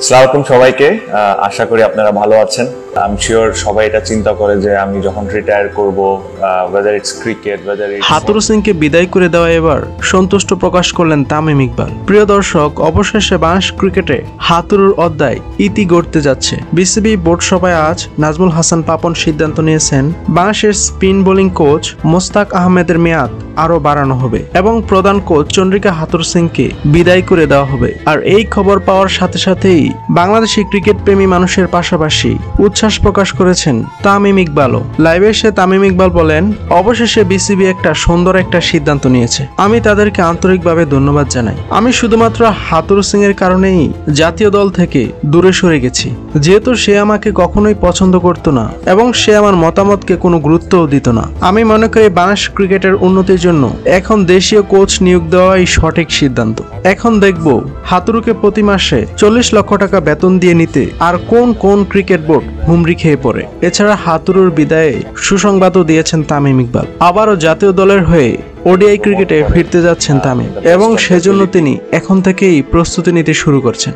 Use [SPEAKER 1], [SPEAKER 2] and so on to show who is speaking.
[SPEAKER 1] আসসালামু আলাইকুম সবাইকে। আশা করি আপনারা ভালো আছেন। আই এম শিওর সবাই এটা চিন্তা করে যে আমি যখন রিটায়ার করব, whether it's cricket, whether it's
[SPEAKER 2] Hathuru সিংকে বিদায় করে দেওয়া এবার সন্তুষ্ট প্রকাশ করলেন তামিম ইকবাল। প্রিয় দর্শক, অবশেষে বাংলাদেশ ক্রিকেটে হাতুরুর অধ্যায় ইতি গড়তে যাচ্ছে। বিসিবি বোর্ড সভায় আজ নাজমুল হাসান পাপন সিদ্ধান্ত নিয়েছেন বাংলাদেশের স্পিন বোলিং কোচ মোস্তাক আহমেদের মেয়াদ আরো বাড়ানো হবে এবং প্রধান কোচ চন্দ্রিকা হাতুরু সিংকে বিদায় করে দেওয়া হবে। আর এই খবর পাওয়ার সাথে সাথেই বাংলাদেশি ক্রিকেট প্রেমী মানুষের পাশাপাশি উচ্ছ্বাস প্রকাশ করেছেন তামিম ইকবালও। লাইভে এসে তামিম ইকবাল বলেন, অবশেষে বিসিবি একটা সুন্দর একটা সিদ্ধান্ত নিয়েছে। আমি তাদেরকে আন্তরিকভাবে ধন্যবাদ জানাই। আমি শুধুমাত্র হাতুরু সিং এর কারণেই জাতীয় দল থেকে দূরে সরে গেছি, যেহেতু সে আমাকে কখনোই পছন্দ করত না এবং সে আমার মতামতকে কোনো গুরুত্বও দিত না। আমি মনে করি বাংলাদেশ ক্রিকেটের উন্নতির জন্য এখন দেশীয় কোচ নিয়োগ দেওয়াই সঠিক সিদ্ধান্ত। এখন দেখব হাতুরুকে প্রতি মাসে 40 লক্ষ টাকা বেতন দিয়ে নিতে আর কোন কোন ক্রিকেট বোর্ড হুমড়ি খেয়ে পড়ে। এছাড়া হাতুরুর বিদায়ে সুসংবাদও দিয়েছেন তামিম ইকবাল। আবারও জাতীয় দলের হয়ে ওডিআই ক্রিকেটে ফিরতে যাচ্ছেন তামিম এবং সেজন্য তিনি এখন থেকেই প্রস্তুতি নিতে শুরু করছেন।